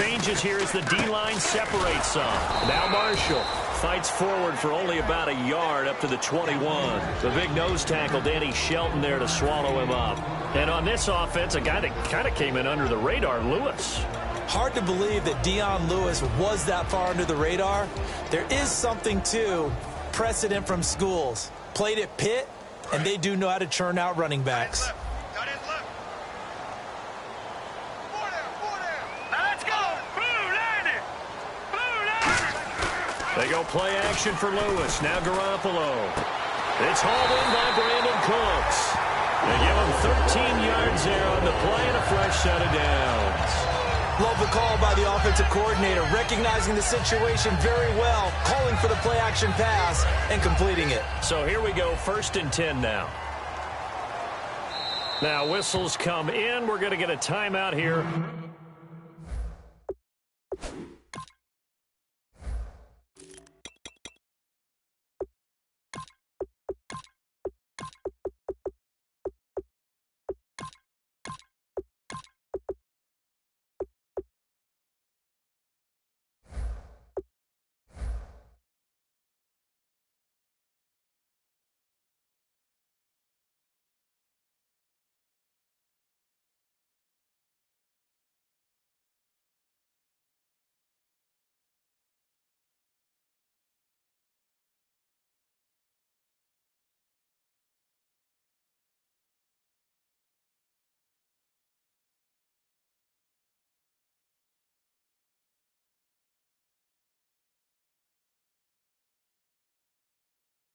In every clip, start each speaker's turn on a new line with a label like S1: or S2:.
S1: changes here as the D-line separates some. Now Marshall fights forward for only about a yard up to the 21. The big nose tackle, Danny Shelton, there to swallow him up. And on this offense, a guy that kind of came in under the radar, Lewis.
S2: Hard to believe that Dion Lewis was that far under the radar. There is something to precedent from schools. Played at Pitt, and they do know how to churn out running backs.
S1: They go play action for Lewis. Now Garoppolo. It's hauled in by Brandon Cooks. They give him 13 yards there on the play and a fresh set of downs.
S2: Love the call by the offensive coordinator, recognizing the situation very well, calling for the play action pass and completing it.
S1: So here we go, 1st and 10 now. Now whistles come in. We're going to get a timeout here.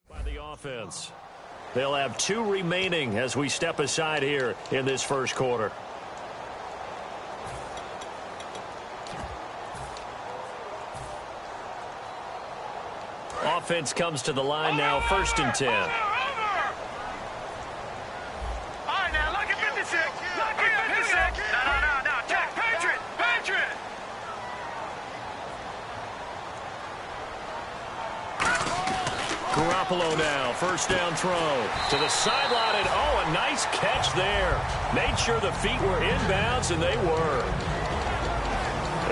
S1: By the offense. They'll have 2 remaining as we step aside here in this first quarter. Offense comes to the line now, 1st and 10.
S3: All right, now look at 56. Look at 56. No. Check. Patriot.
S1: Garoppolo now, 1st down throw to the sideline, and a nice catch there. Made sure the feet were inbounds, and they were.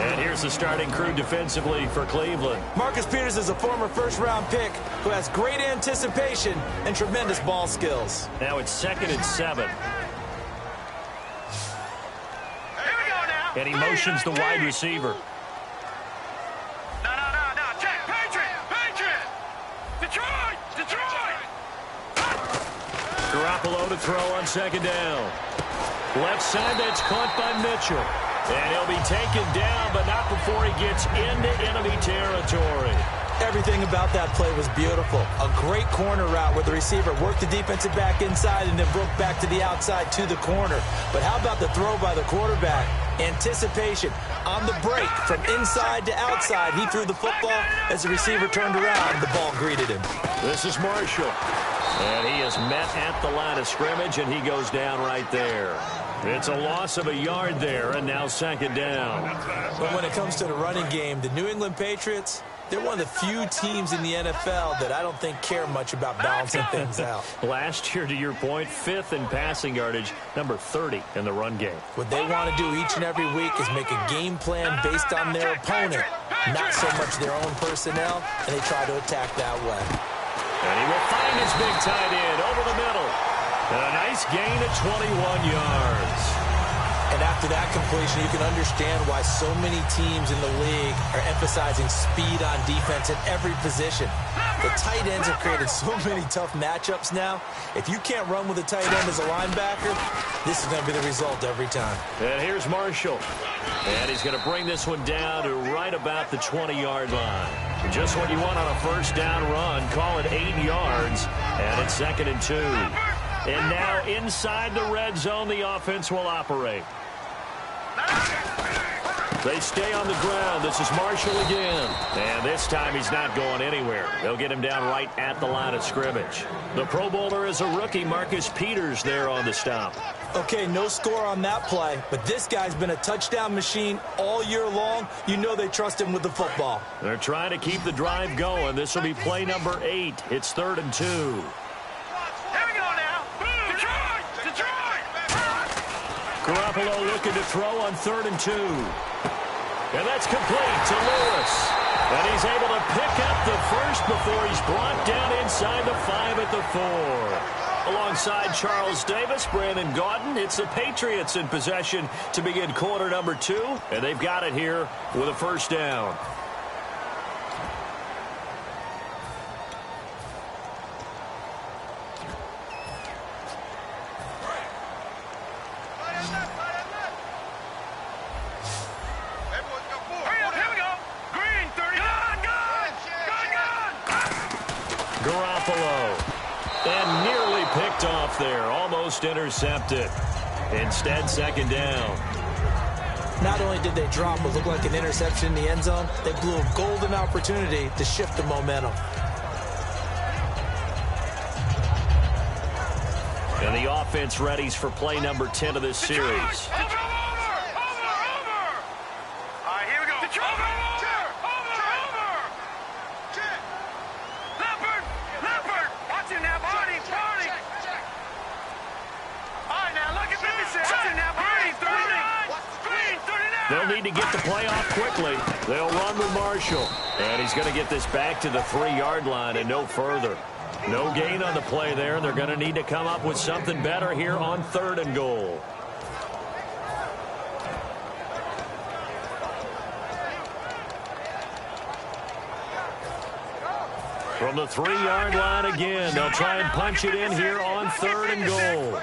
S1: And here's the starting crew defensively for Cleveland.
S2: Marcus Peters is a former first-round pick who has great anticipation and tremendous ball skills.
S1: Now it's 2nd and 7.
S3: Here we go now.
S1: And he motions the wide receiver.
S3: No. Check. Patriot. Detroit.
S1: Garoppolo to throw on 2nd down. Left side, that's caught by Mitchell. And he'll be taken down, but not before he gets into enemy territory.
S2: Everything about that play was beautiful. A great corner route where the receiver worked the defensive back inside and then broke back to the outside to the corner. But how about the throw by the quarterback? Anticipation on the break from inside to outside. He threw the football as the receiver turned around. The ball greeted him.
S1: This is Marshall. And he is met at the line of scrimmage, and he goes down right there. It's a loss of a yard there, and now 2nd down.
S2: But when it comes to the running game, the New England Patriots, they're one of the few teams in the NFL that I don't think care much about balancing things out.
S1: Last year, to your point, 5th in passing yardage, number 30 in the run game.
S2: What they want to do each and every week is make a game plan based on their opponent, not so much their own personnel, and they try to attack that way.
S1: And he will find his big tight end over the middle. And a nice gain of 21 yards.
S2: And after that completion, you can understand why so many teams in the league are emphasizing speed on defense in every position. The tight ends have created so many tough matchups now. If you can't run with a tight end as a linebacker, this is going to be the result every time.
S1: And here's Marshall. And he's going to bring this one down to right about the 20-yard line. Just what you want on a 1st down run. Call it 8 yards. And it's 2nd and 2. And now inside the red zone, the offense will operate. They stay on the ground. This is Marshall again. And this time he's not going anywhere. They'll get him down right at the line of scrimmage. The Pro Bowler is a rookie, Marcus Peters, there on the stop.
S2: Okay, no score on that play, but this guy's been a touchdown machine all year long. You know they trust him with the football.
S1: They're trying to keep the drive going. This will be play number 8. It's 3rd and 2. Garoppolo looking to throw on 3rd and 2. And that's complete to Lewis. And he's able to pick up the first before he's brought down inside the 5 at the 4. Alongside Charles Davis, Brandon Gaudin, it's the Patriots in possession to begin quarter number 2. And they've got it here with a first down. And nearly picked off there. Almost intercepted. Instead, second down.
S2: Not only did they drop what looked like an interception in the end zone, they blew a golden opportunity to shift the momentum.
S1: And the offense readies for play number 10 of this series. They'll need to get the play off quickly. They'll run with Marshall. And he's going to get this back to the 3-yard line and no further. No gain on the play there. They're going to need to come up with something better here on 3rd and goal. From the 3-yard line again, they'll try and punch it in here on 3rd and goal.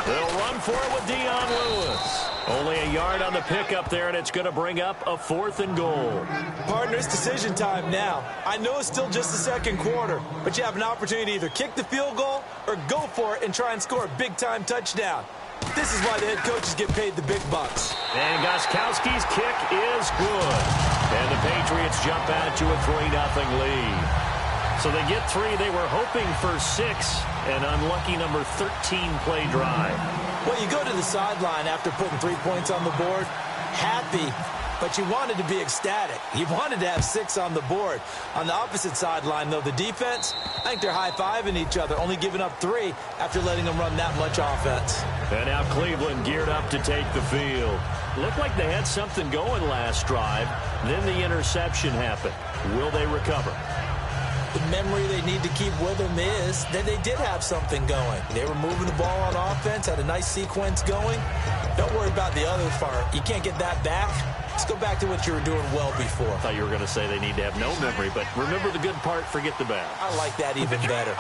S1: They'll run for it with Dion Lewis. Only a yard on the pickup there, and it's going to bring up a 4th and goal.
S2: Partner, it's decision time now. I know it's still just the second quarter, but you have an opportunity to either kick the field goal or go for it and try and score a big-time touchdown. This is why the head coaches get paid the big bucks.
S1: And Gostkowski's kick is good. And the Patriots jump out to a 3-0 lead. So they get 3. They were hoping for 6. An unlucky number 13 play drive.
S2: Well, you go to the sideline after putting 3 points on the board, happy, but you wanted to be ecstatic. You wanted to have 6 on the board. On the opposite sideline, though, the defense, I think they're high-fiving each other, only giving up 3 after letting them run that much offense.
S1: And now Cleveland geared up to take the field. Looked like they had something going last drive. Then the interception happened. Will they recover?
S2: The memory they need to keep with them is that they did have something going. They were moving the ball on offense, had a nice sequence going. Don't worry about the other part. You can't get that back. Let's go back to what you were doing well before.
S1: I thought you were going to say they need to have no memory, but remember the good part, forget the bad.
S2: I like that even better.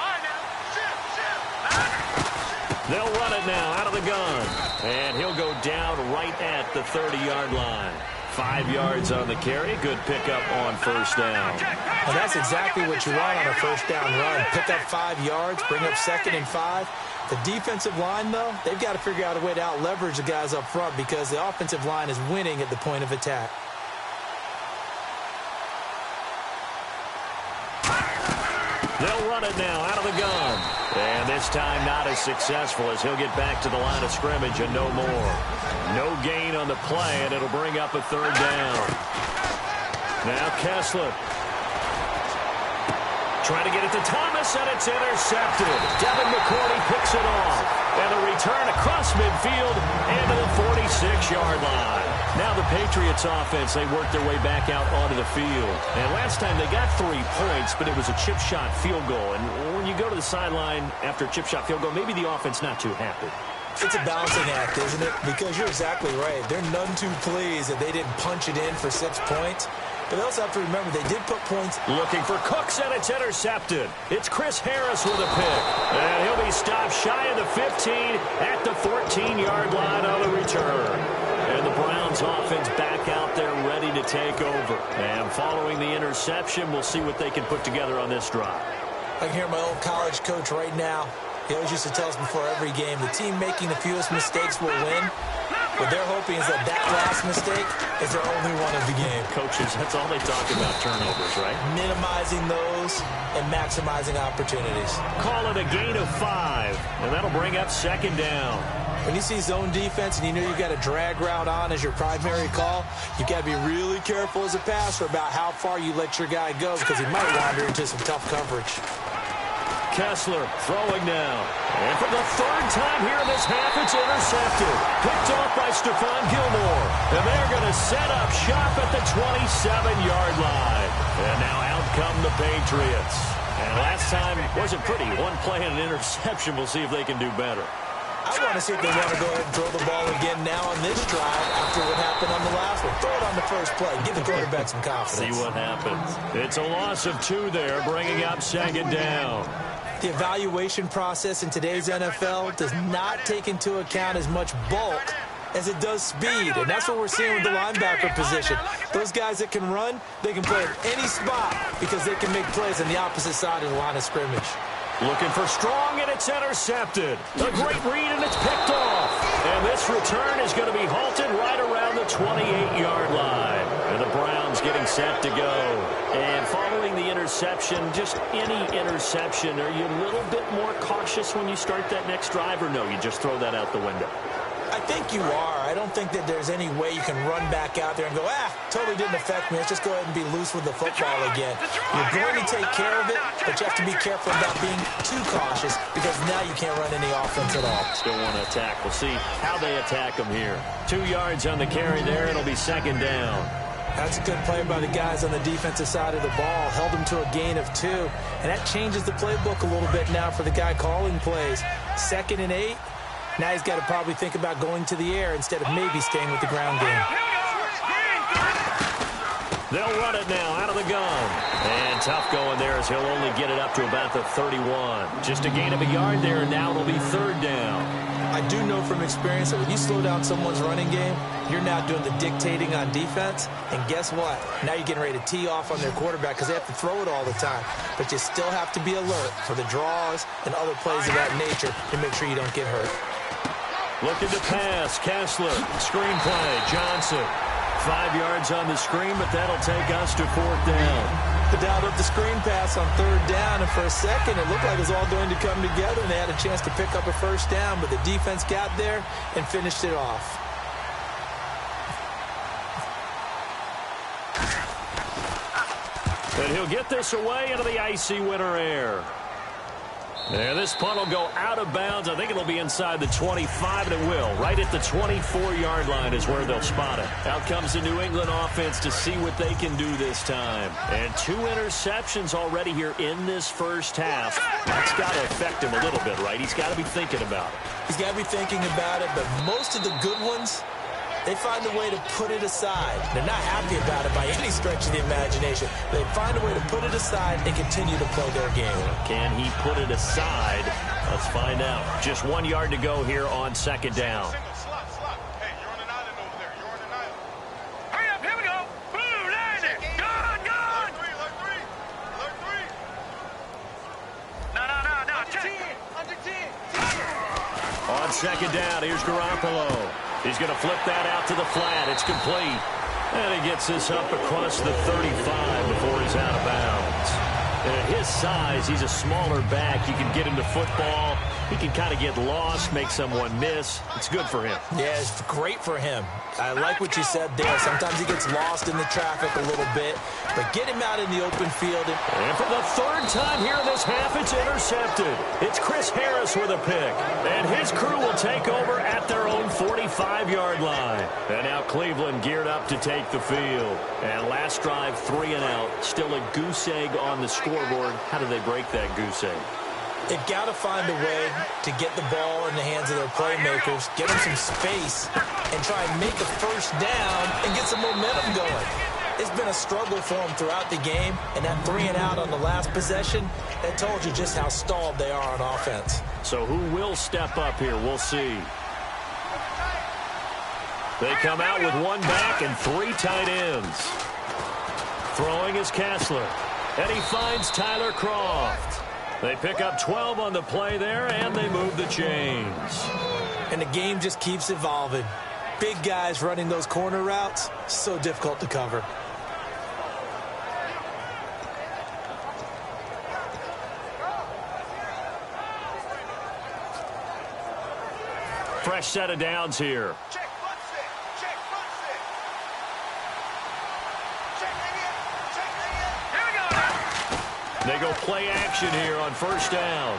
S1: They'll run it now out of the gun. And he'll go down right at the 30-yard line. 5 yards on the carry. Good pickup on first down.
S2: And that's exactly what you want on a first down run. Pick up 5 yards, bring up 2nd and 5. The defensive line, though, they've got to figure out a way to out-leverage the guys up front because the offensive line is winning at the point of attack.
S1: They'll run it now out of the gun. And this time not as successful as he'll get back to the line of scrimmage and no more. No gain on the play, and it'll bring up a 3rd down. Now Kessler. Trying to get it to Thomas, and it's intercepted. Devin McCourty picks it off. And a return across midfield and to the 46-yard line. Now the Patriots offense, they work their way back out onto the field. And last time they got 3 points, but it was a chip shot field goal. And when you go to the sideline after a chip shot field goal, maybe the offense not too happy.
S2: It's a balancing act, isn't it? Because you're exactly right. They're none too pleased that they didn't punch it in for 6 points. But they also have to remember they did put points.
S1: Looking for Cooks, and it's intercepted. It's Chris Harris with a pick. And he'll be stopped shy of the 15 at the 14-yard line on the return. And the Browns offense back out there ready to take over. And following the interception, we'll see what they can put together on this drive.
S2: I can hear my old college coach right now. He always used to tell us before every game, the team making the fewest mistakes will win. What they're hoping is that last mistake is their only one of the game.
S1: Coaches, that's all they talk about, turnovers, right?
S2: Minimizing those and maximizing opportunities.
S1: Call it a gain of 5, and that'll bring up 2nd down.
S2: When you see zone defense and you know you've got a drag route on as your primary call, you've got to be really careful as a passer about how far you let your guy go because he might wander into some tough coverage.
S1: Kessler throwing now. And for the third time here in this half, it's intercepted. Picked off by Stephon Gilmore. And they're going to set up shop at the 27-yard line. And now out come the Patriots. And last time wasn't pretty. One play and an interception. We'll see if they can do better.
S2: I want to see if they want to go ahead and throw the ball again now on this drive after what happened on the last one. Throw it on the first play. Give the quarterback some confidence.
S1: See what happens. It's a loss of 2 there, bringing up second down.
S2: The evaluation process in today's NFL does not take into account as much bulk as it does speed, and that's what we're seeing with the linebacker position. Those guys that can run, they can play at any spot because they can make plays on the opposite side of the line of scrimmage.
S1: Looking for Strong, and it's intercepted. A great read, and it's picked off. And this return is going to be halted right around the 28-yard line. And the Browns getting set to go. And following the interception, just any interception, are you a little bit more cautious when you start that next drive, or no, you just throw that out the window?
S2: I think you are. I don't think that there's any way you can run back out there and go, totally didn't affect me. Let's just go ahead and be loose with the football again. You're going to take care of it, but you have to be careful about being too cautious because now you can't run any offense at all.
S1: Still want to attack. We'll see how they attack them here. 2 yards on the carry there. It'll be second down.
S2: That's a good play by the guys on the defensive side of the ball. Held them to a gain of 2, and that changes the playbook a little bit now for the guy calling plays. 2nd and 8. Now he's got to probably think about going to the air instead of maybe staying with the ground game.
S1: They'll run it now out of the gun. And tough going there as he'll only get it up to about the 31. Just a gain of a yard there, and now it'll be third down.
S2: I do know from experience that when you slow down someone's running game, you're now doing the dictating on defense. And guess what? Now you're getting ready to tee off on their quarterback because they have to throw it all the time. But you still have to be alert for the draws and other plays of that nature to make sure you don't get hurt.
S1: Looking to pass, Kessler, screen play, Johnson. 5 yards on the screen, but that'll take us to 4th down.
S2: But dialed up the screen pass on 3rd down, and for a second, it looked like it was all going to come together, and they had a chance to pick up a first down, but the defense got there and finished it off.
S1: And he'll get this away into the icy winter air. And this punt will go out of bounds. I think it'll be inside the 25, and it will. Right at the 24-yard line is where they'll spot it. Out comes the New England offense to see what they can do this time. And 2 interceptions already here in this first half. That's got to affect him a little bit, right? He's got to be thinking about it.
S2: He's got to be thinking about it, but most of the good ones, they find a way to put it aside. They're not happy about it by any stretch of the imagination. They find a way to put it aside and continue to play their game.
S1: Can he put it aside? Let's find out. Just 1 yard to go here on 2nd down.
S3: Hey, you're on an island over there. You're on an island. Hurry up, here we go. Boom, landed. Gone. Alert 3. Alert 3. No. Under 10.
S1: On 2nd down, here's Garoppolo. He's going to flip that out to the flat. It's complete. And he gets this up across the 35 before he's out of bounds. And at his size, he's a smaller back. You can get into football. He can kind of get lost, make someone miss. It's good for him.
S2: Yeah, it's great for him. I like what you said there. Sometimes he gets lost in the traffic a little bit, but get him out in the open field.
S1: And for the 3rd time here in this half, it's intercepted. It's Chris Harris with a pick. And his crew will take over at their own 45-yard line. And now Cleveland geared up to take the field. And last drive, 3 and out. Still a goose egg on the scoreboard. How do they break that goose egg?
S2: They've got to find a way to get the ball in the hands of their playmakers, get them some space, and try and make a first down and get some momentum going. It's been a struggle for them throughout the game, and that 3 and out on the last possession, that told you just how stalled they are on offense.
S1: So who will step up here? We'll see. They come out with 1 back and 3 tight ends. Throwing is Kessler, and he finds Tyler Kroft. They pick up 12 on the play there, and they move the chains.
S2: And the game just keeps evolving. Big guys running those corner routes, so difficult to cover.
S1: Fresh set of downs here.
S3: Check front set. Check front set. Check idiot. Check idiot. Here we go now.
S1: They go play action here on first down.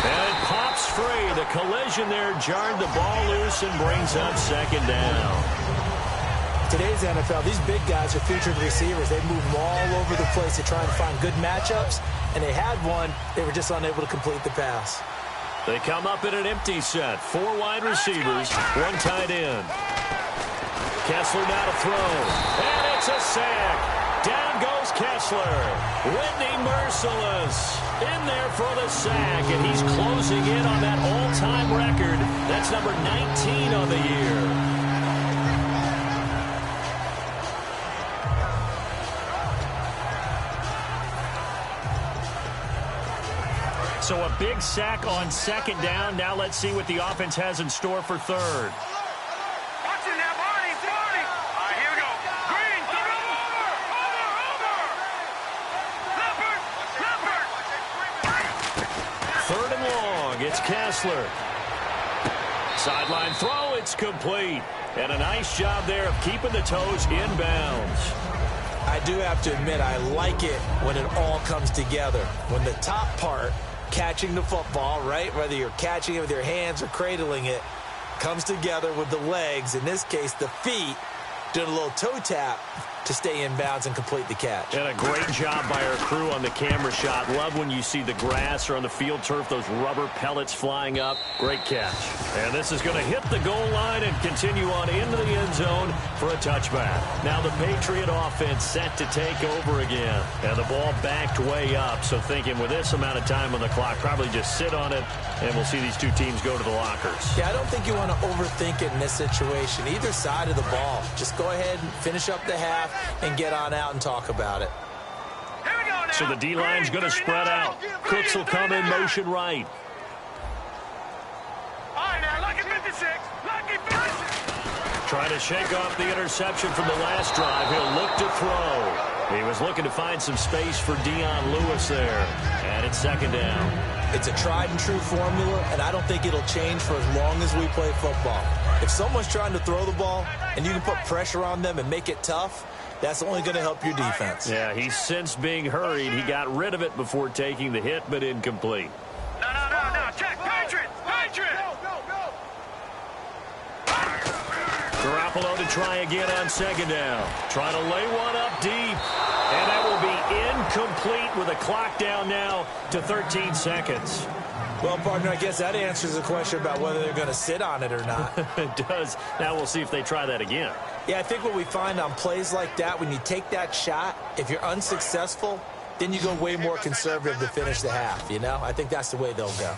S1: And it pops free. The collision there jarred the ball loose and brings up second down.
S2: Today's NFL, these big guys are featured receivers. They move them all over the place to try and find good matchups, and they had one. They were just unable to complete the pass.
S1: They come up in an empty set. 4 wide receivers, 1 tight end. Kessler now to throw, and it's a sack. Down goes Kessler. Whitney merciless. In there for the sack, and he's closing in on that all-time record. That's number 19 on the year. So a big sack on second down. Now let's see what the offense has in store for third.
S3: Watch it now, Barney. All right, here we go. Green, throw over. Leopard.
S1: Third and long. It's Kessler. Sideline throw. It's complete. And a nice job there of keeping the toes inbounds.
S2: I do have to admit, I like it when it all comes together. When the top part, catching the football, right, whether you're catching it with your hands or cradling it, comes together with the legs, in this case the feet, doing a little toe tap to stay in bounds and complete the catch.
S1: And a great job by our crew on the camera shot. Love when you see the grass or on the field turf, those rubber pellets flying up. Great catch. And this is going to hit the goal line and continue on into the end zone for a touchback. Now the Patriot offense set to take over again. And the ball backed way up, so thinking with this amount of time on the clock, probably just sit on it, and we'll see these two teams go to the lockers.
S2: Yeah, I don't think you want to overthink it in this situation. Either side of the ball. Just go ahead and finish up the half and get on out and talk about it.
S3: Here we go now.
S1: So the D-line's going to spread out. Cooks will come in motion right.
S3: All right, now, lucky 56. Lucky 56.
S1: Trying to shake off the interception from the last drive. He'll look to throw. He was looking to find some space for Dion Lewis there. And it's second down.
S2: It's a tried and true formula, and I don't think it'll change for as long as we play football. If someone's trying to throw the ball and you can put pressure on them and make it tough, that's only going to help your defense.
S1: Yeah, he's since being hurried. He got rid of it before taking the hit, but incomplete.
S3: No. Check. Patriot.
S1: Garoppolo to try again on second down. Trying to lay one up deep. And that will be incomplete with a clock down now to 13 seconds.
S2: Well, partner, I guess that answers the question about whether they're going to sit on it or not.
S1: It does. Now we'll see if they try that again.
S2: Yeah, I think what we find on plays like that, when you take that shot, if you're unsuccessful, then you go way more conservative to finish the half, you know? I think that's the way they'll go.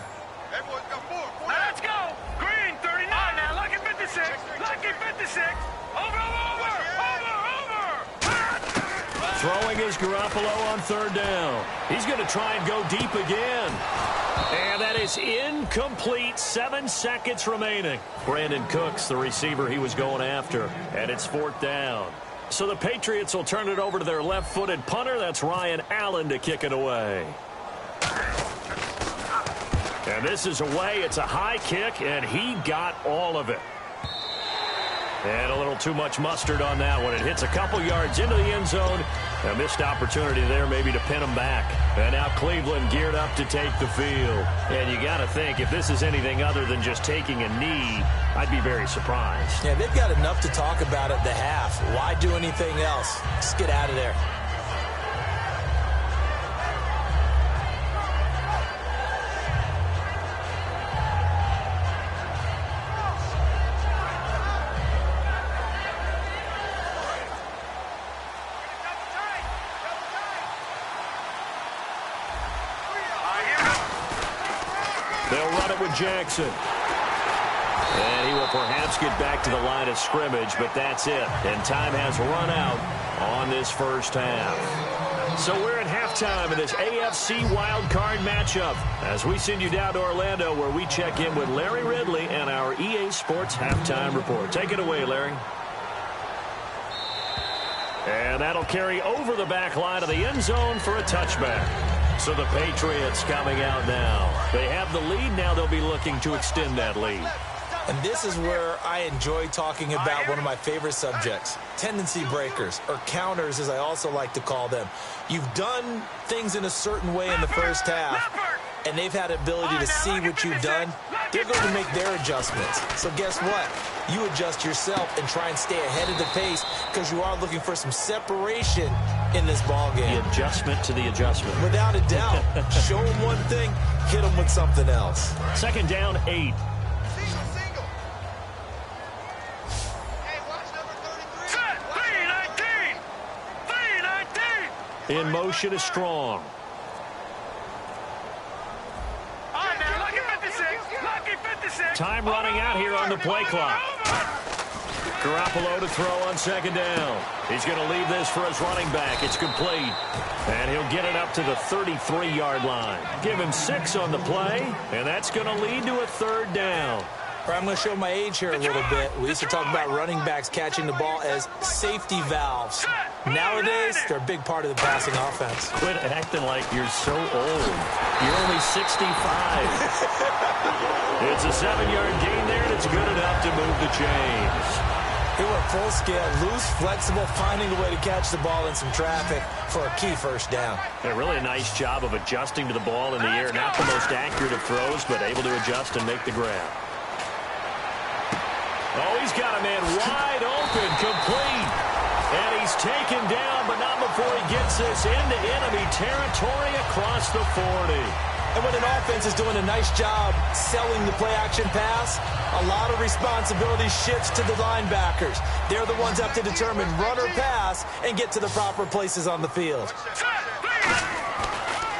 S3: Everyone's got 4. Now let's go. Green, 39. Now, lucky 56. Lucky 56. Over.
S1: Throwing is Garoppolo on third down. He's going to try and go deep again. And that is incomplete. 7 seconds remaining. Brandon Cooks, the receiver he was going after. And it's fourth down. So the Patriots will turn it over to their left-footed punter. That's Ryan Allen to kick it away. And this is away. It's a high kick, and he got all of it. And a little too much mustard on that one. It hits a couple yards into the end zone. A missed opportunity there maybe to pin them back. And now Cleveland geared up to take the field. And you got to think, if this is anything other than just taking a knee, I'd be very surprised.
S2: Yeah, they've got enough to talk about at the half. Why do anything else? Just get out of there.
S1: They'll run it with Jackson. And he will perhaps get back to the line of scrimmage, but that's it. And time has run out on this first half. So we're at halftime in this AFC wildcard matchup as we send you down to Orlando, where we check in with Larry Ridley and our EA Sports Halftime Report. Take it away, Larry. And that'll carry over the back line of the end zone for a touchback. So the Patriots coming out now. They have the lead. Now they'll be looking to extend that lead.
S2: And this is where I enjoy talking about one of my favorite subjects, tendency breakers, or counters as I also like to call them. You've done things in a certain way in the first half, and they've had the ability to see what you've done. They're going to make their adjustments. So guess what? You adjust yourself and try and stay ahead of the pace because you are looking for some separation in this ball game.
S1: The adjustment to the adjustment.
S2: Without a doubt. Show them one thing, hit them with something else.
S1: Second down, 8. In motion is Strong. Time running out here on the play clock. Garoppolo to throw on second down. He's going to leave this for his running back. It's complete. And he'll get it up to the 33-yard line. Give him 6 on the play, and that's going to lead to a third down.
S2: I'm going to show my age here a little bit. We used to talk about running backs catching the ball as safety valves. Nowadays, they're a big part of the passing offense.
S1: Quit acting like you're so old. You're only 65. It's a 7-yard gain there, and it's good enough to move the chains.
S2: They were full scale, loose, flexible, finding a way to catch the ball in some traffic for a key first down.
S1: A really nice job of adjusting to the ball in the air. Not the most accurate of throws, but able to adjust and make the grab. Oh, he's got a man wide open, complete. And he's taken down, but not before he gets this into enemy territory across the 40.
S2: And when an offense is doing a nice job selling the play-action pass, a lot of responsibility shifts to the linebackers. They're the ones that have to determine run or pass and get to the proper places on the field.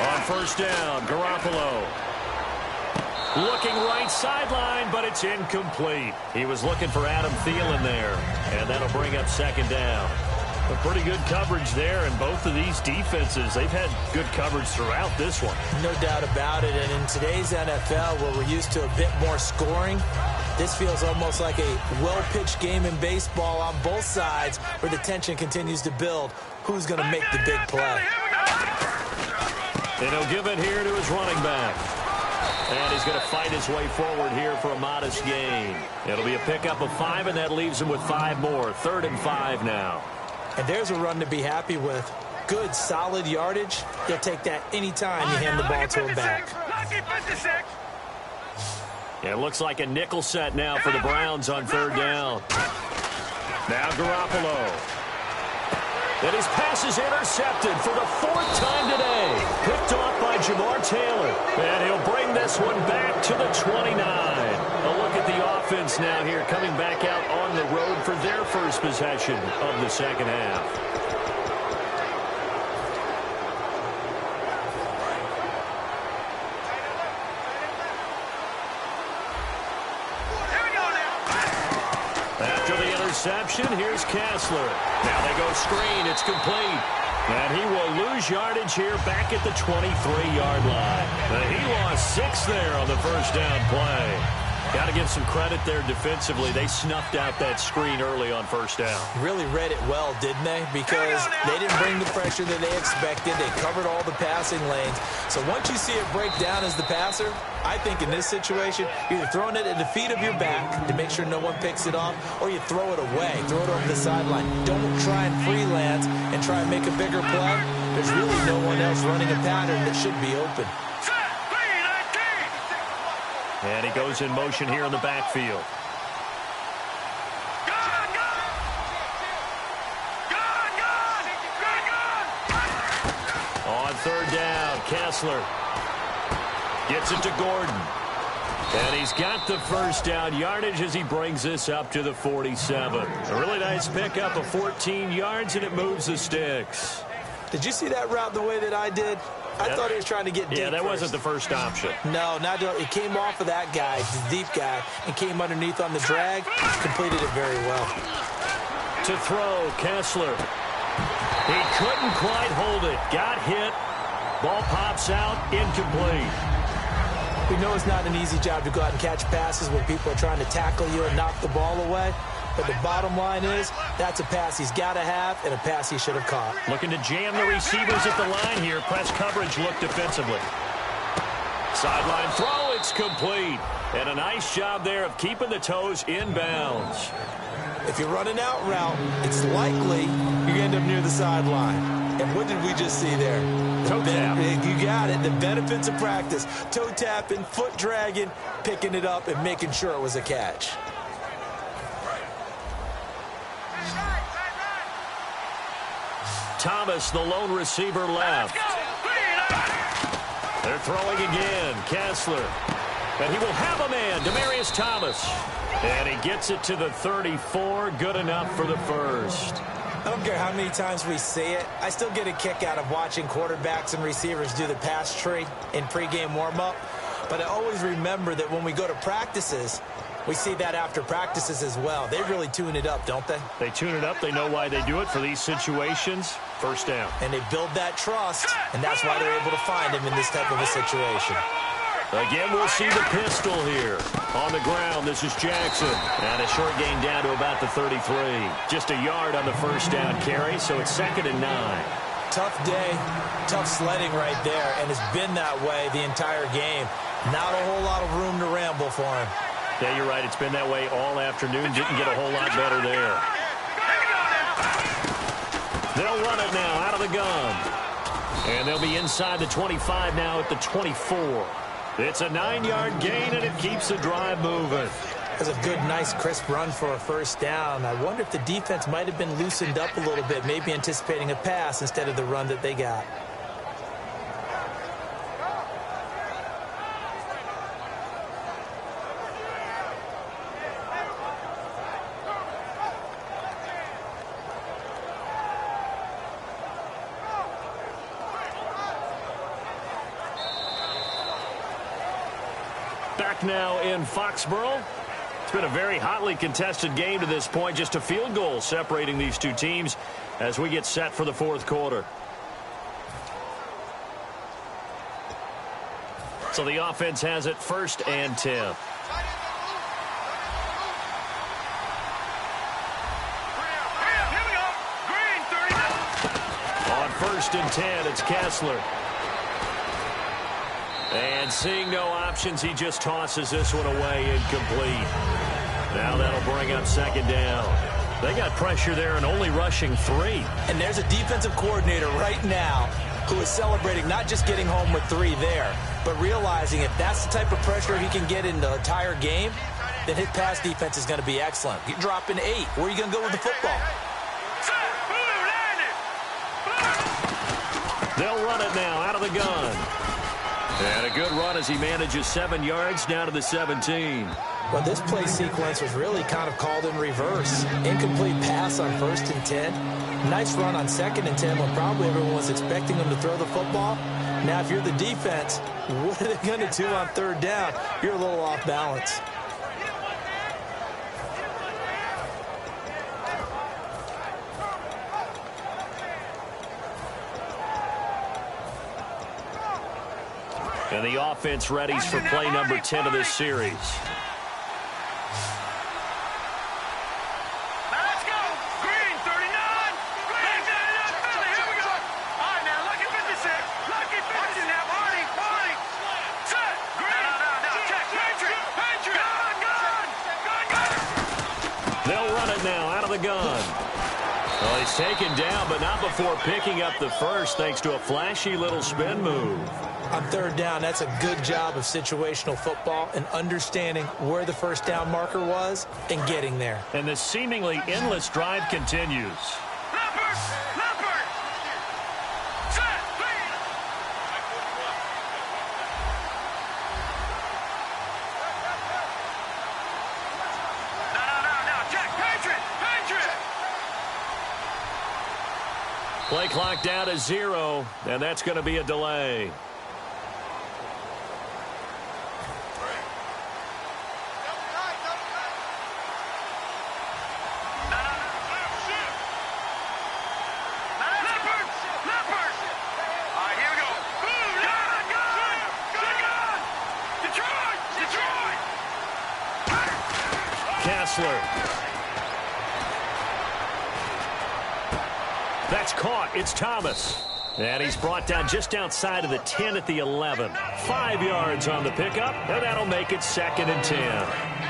S1: On first down, Garoppolo. Looking right sideline, but it's incomplete. He was looking for Adam Thielen there, and that'll bring up second down. A pretty good coverage there, and both of these defenses, they've had good coverage throughout this one.
S2: No doubt about it, and in today's NFL, where we're used to a bit more scoring, this feels almost like a well-pitched game in baseball on both sides where the tension continues to build. Who's going to make the big play?
S1: And he'll give it here to his running back. And he's going to fight his way forward here for a modest gain. It'll be a pickup of 5, and that leaves him with 5 more. 3rd and 5 now.
S2: And there's a run to be happy with. Good, solid yardage. He'll take that anytime you hand the ball to him back.
S1: Yeah, it looks like a nickel set now for the Browns on 3rd down. Now Garoppolo. And his pass is intercepted for the 4th time today. Picked off by Jamar Taylor. And he'll bring this one back to the 29. A look at the offense now here, coming back out on the road for their first possession of the second half. After the interception, here's Kessler. Now they go screen. It's complete. And he will lose yardage here back at the 23-yard line. And he lost 6 there on the first down play. Got to give some credit there defensively. They snuffed out that screen early on first down.
S2: Really read it well, didn't they? Because they didn't bring the pressure that they expected. They covered all the passing lanes. So once you see it break down as the passer, I think in this situation, you're either throwing it at the feet of your back to make sure no one picks it off, or you throw it away, throw it over the sideline. Don't try and freelance and try and make a bigger play. There's really no one else running a pattern that should be open.
S1: And he goes in motion here in the backfield. On 3rd down, Kessler gets it to Gordon. And he's got the first down yardage as he brings this up to the 47. A really nice pickup of 14 yards, and it moves the sticks.
S2: Did you see that route the way that I did? I thought he was trying to get deep.
S1: Yeah, that
S2: first.
S1: wasn't the first option.
S2: No, not it came off of that guy, the deep guy, and came underneath on the drag. Completed it very well.
S1: To throw, Kessler. He couldn't quite hold it. Got hit. Ball pops out, incomplete.
S2: We know it's not an easy job to go out and catch passes when people are trying to tackle you and knock the ball away. But the bottom line is, that's a pass he's got to have and a pass he should have caught.
S1: Looking to jam the receivers at the line here. Press coverage look defensively. Sideline throw it's complete. And a nice job there of keeping the toes in bounds.
S2: If you run an out route, it's likely you end up near the sideline. And what did we just see there?
S1: Toe tap.
S2: You got it. The benefits of practice. Toe tapping, foot dragging, picking it up, and making sure it was a catch.
S1: Thomas, the lone receiver, left. They're throwing again. Kessler. And he will have a man, Demaryius Thomas. And he gets it to the 34. Good enough for the first.
S2: I don't care how many times we see it. I still get a kick out of watching quarterbacks and receivers do the pass tree in pregame warm-up. But I always remember that when we go to practices, we see that after practices as well. They really tune it up, don't they?
S1: They tune it up. They know why they do it for these situations. First down.
S2: And they build that trust, and that's why they're able to find him in this type of a situation.
S1: Again, we'll see the pistol here. On the ground, this is Jackson. And a short gain down to about the 33. Just a yard on the first down carry, so it's 2nd and 9.
S2: Tough day, tough sledding right there, and it's been that way the entire game. Not a whole lot of room to ramble for him.
S1: Yeah, you're right. It's been that way all afternoon. Didn't get a whole lot better there. They'll run it now out of the gun. And they'll be inside the 25 now at the 24. It's a 9-yard gain, and it keeps the drive moving.
S2: That's a good, nice, crisp run for a first down. I wonder if the defense might have been loosened up a little bit, maybe anticipating a pass instead of the run that they got.
S1: Back now in Foxborough. It's been a very hotly contested game to this point. Just a field goal separating these two teams as we get set for the fourth quarter. So the offense has it 1st and 10. On 1st and 10, it's Kessler. And seeing no options, he just tosses this one away, incomplete. Now that'll bring up 2nd down. They got pressure there and only rushing 3.
S2: And there's a defensive coordinator right now who is celebrating not just getting home with 3 there, but realizing if that's the type of pressure he can get in the entire game, then his pass defense is going to be excellent. You're dropping 8. Where are you going to go with the football?
S1: They'll run it now out of the gun. And a good run as he manages 7 yards down to the 17.
S2: Well, this play sequence was really kind of called in reverse. Incomplete pass on 1st and 10. Nice run on 2nd and 10 when probably everyone was expecting him to throw the football. Now, if you're the defense, what are they going to do on 3rd down? You're a little off balance.
S1: And the offense readies for play number 10 of this series.
S3: Let's go. Green, 39. Green, here we go. All right, now, lucky 56. Lucky 50 now. Marty. Set. Green. No. Check. Patriot. Gun.
S1: They'll run it now out of the gun. Well, he's taken down, but not before picking up the first thanks to a flashy little spin move.
S2: On 3rd down, that's a good job of situational football and understanding where the first down marker was and getting there.
S1: And the seemingly endless drive continues.
S3: Leopard. Set. No. Check. Patriot.
S1: Play clock down to 0, and that's going to be a delay. Kessler. That's caught. It's Thomas. And he's brought down just outside of the 10 at the 11. 5 yards on the pickup, and that'll make it 2nd and 10.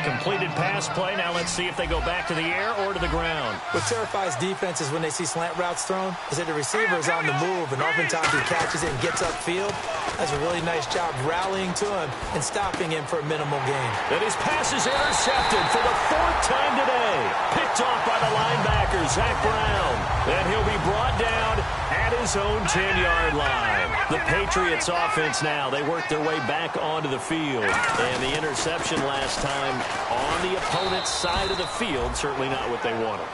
S1: Completed pass play. Now let's see if they go back to the air or to the ground.
S2: What terrifies defenses when they see slant routes thrown is that the receiver is on the move, and oftentimes he catches it and gets upfield. That's a really nice job rallying to him and stopping him for a minimal gain.
S1: And his pass is intercepted for the 4th time today. Picked off by the linebacker, Zach Brown. And he'll be brought down at his own 10-yard line. The Patriots offense now, they work their way back onto the field. And the interception last time on the opponent's side of the field, certainly not what they wanted.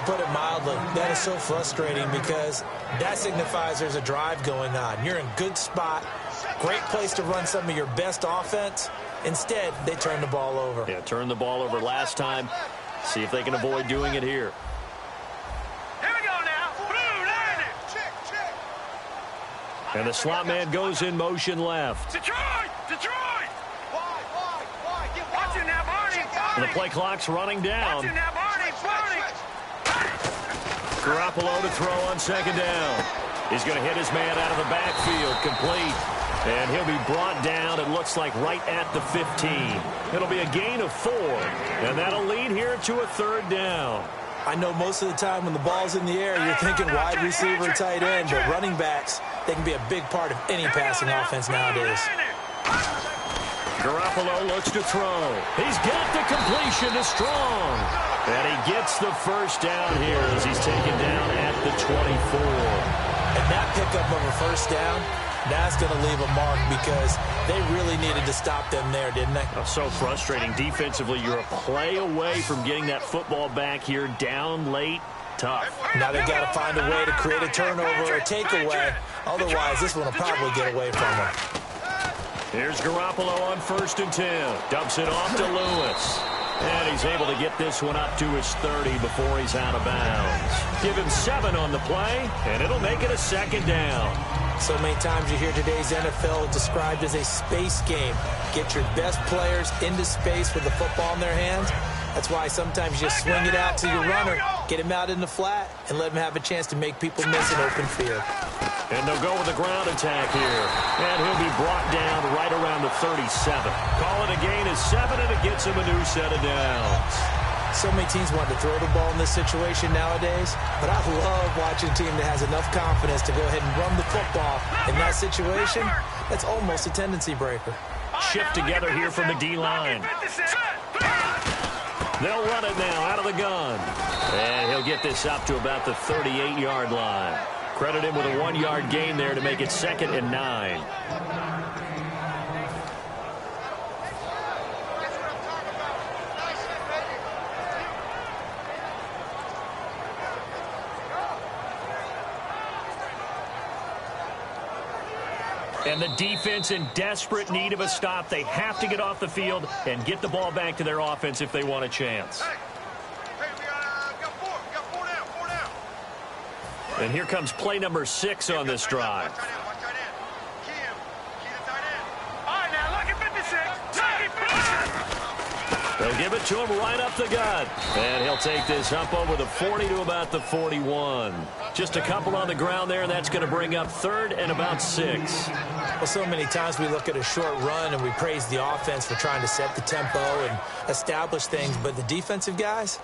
S2: Put it mildly, that is so frustrating because that signifies there's a drive going on. You're in good spot, great place to run some of your best offense. Instead, they turn the ball over.
S1: Yeah, turned the ball over last time. See if they can avoid doing it here.
S3: Here we go now. Blue, landed. Check.
S1: And the slot man goes in motion left.
S3: Detroit. Watch it now, Barney.
S1: And the play clock's running down.
S3: Watch it now, Barney.
S1: Garoppolo to throw on 2nd down. He's going to hit his man out of the backfield, complete. And he'll be brought down, it looks like, right at the 15. It'll be a gain of 4. And that'll lead here to a 3rd down.
S2: I know most of the time when the ball's in the air, you're thinking wide receiver, tight end, but running backs, they can be a big part of any passing offense nowadays.
S1: Garoppolo looks to throw. He's got the completion to Strong. And he gets the 1st down here as he's taken down at the 24.
S2: And that pickup of a 1st down, that's going to leave a mark because they really needed to stop them there, didn't they?
S1: Oh, so frustrating. Defensively, you're a play away from getting that football back here down late. Tough.
S2: Now they've got to find a way to create a turnover or takeaway. Otherwise, this one will probably get away from them.
S1: Here's Garoppolo on 1st and 10. Dumps it off to Lewis. And he's able to get this one up to his 30 before he's out of bounds. Give him 7 on the play, and it'll make it a 2nd down.
S2: So many times you hear today's NFL described as a space game. Get your best players into space with the football in their hands. That's why sometimes you just swing it out to your runner, get him out in the flat, and let him have a chance to make people miss an open field.
S1: And they'll go with the ground attack here. And he'll be brought down right around the 37. Call it a gain of 7, and it gets him a new set of downs.
S2: So many teams want to throw the ball in this situation nowadays, but I love watching a team that has enough confidence to go ahead and run the football. In that situation, that's almost a tendency breaker.
S1: Shift together here from the D-line. They'll run it now out of the gun. And he'll get this up to about the 38-yard line. Credit him with a 1-yard gain there to make it 2nd and 9. And the defense in desperate need of a stop. They have to get off the field and get the ball back to their offense if they want a chance.
S3: We got 4 down.
S1: And here comes play number 6 on this drive. They'll give it to him right up the gut. And he'll take this up over the 40 to about the 41. Just a couple on the ground there, and that's going to bring up 3rd and about 6.
S2: Well, so many times we look at a short run and we praise the offense for trying to set the tempo and establish things, but the defensive guys,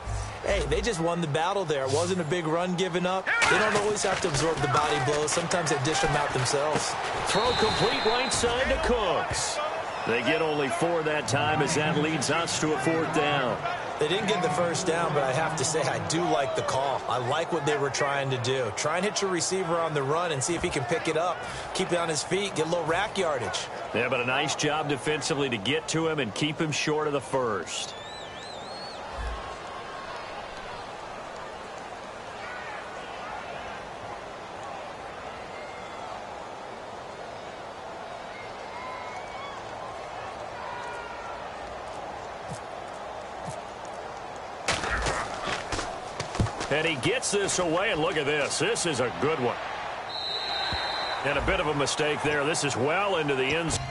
S2: hey, they just won the battle there. It wasn't a big run given up. They don't always have to absorb the body blows. Sometimes they dish them out themselves.
S1: Throw complete right side to Cooks. They get only 4 that time as that leads us to a 4th down.
S2: They didn't get the 1st down, but I have to say I do like the call. I like what they were trying to do. Try and hit your receiver on the run and see if he can pick it up, keep it on his feet, get a little rack yardage.
S1: Yeah, but a nice job defensively to get to him and keep him short of the 1st. And he gets this away, and look at this. This is a good one. And a bit of a mistake there. This is well into the end zone.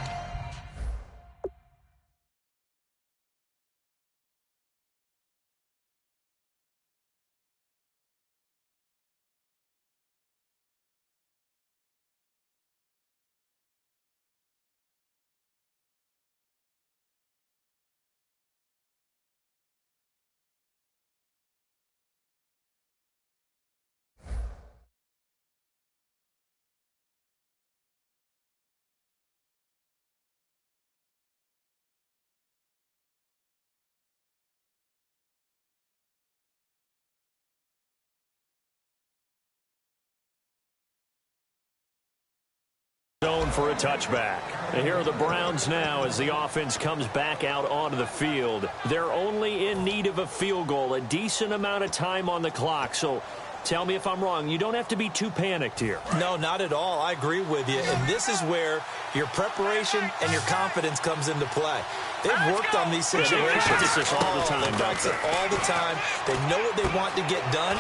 S1: stone for a touchback. And here are the Browns now as the offense comes back out onto the field. They're only in need of a field goal, a decent amount of time on the clock. So tell me if I'm wrong. You don't have to be too panicked here.
S2: No, not at all. I agree with you. And this is where your preparation and your confidence comes into play. They've worked on these situations.
S1: They practice this all the time.
S2: They practice it all the time. They know what they want to get done.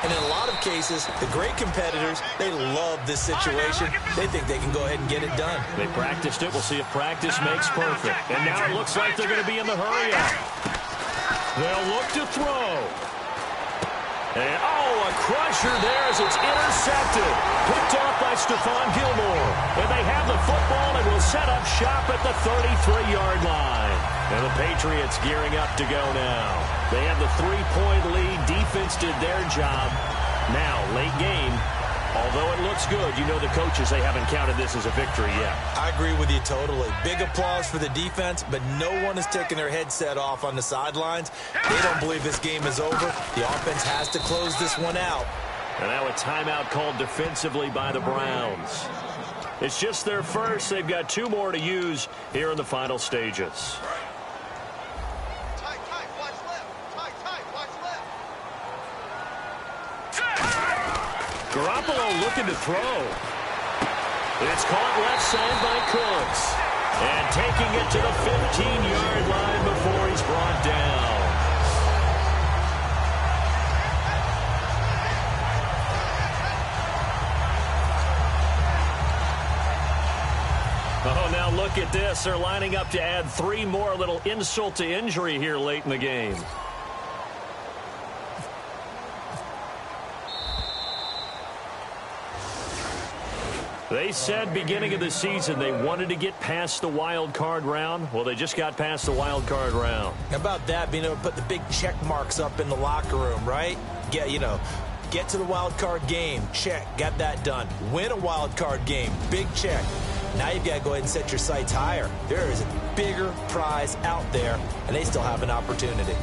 S2: And in a lot of cases, the great competitors, they love this situation. They think they can go ahead and get it done.
S1: They practiced it. We'll see if practice makes perfect. And now it looks like they're going to be in the hurry-up. They'll look to throw. And, a crusher there as it's intercepted. Picked off by Stephon Gilmore. And they have the football and will set up shop at the 33-yard line. And the Patriots gearing up to go now. They have the 3-point lead. Defense did their job. Now, late game. Although it looks good, you know the coaches, they haven't counted this as a victory yet.
S2: I agree with you totally. Big applause for the defense, but no one is taking their headset off on the sidelines. They don't believe this game is over. The offense has to close this one out.
S1: And now a timeout called defensively by the Browns. It's just their first. They've got 2 more to use here in the final stages. Garoppolo looking to throw. It's caught left side by Cooks. And taking it to the 15-yard line before he's brought down. Oh, now look at this. They're lining up to add 3 more, a little insult to injury here late in the game. They said beginning of the season they wanted to get past the wild card round. Well, they just got past the wild card round.
S2: How about that, being able to put the big check marks up in the locker room, right? Get to the wild card game, check, got that done. Win a wild card game, big check. Now you've got to go ahead and set your sights higher. There is a bigger prize out there, and they still have an opportunity.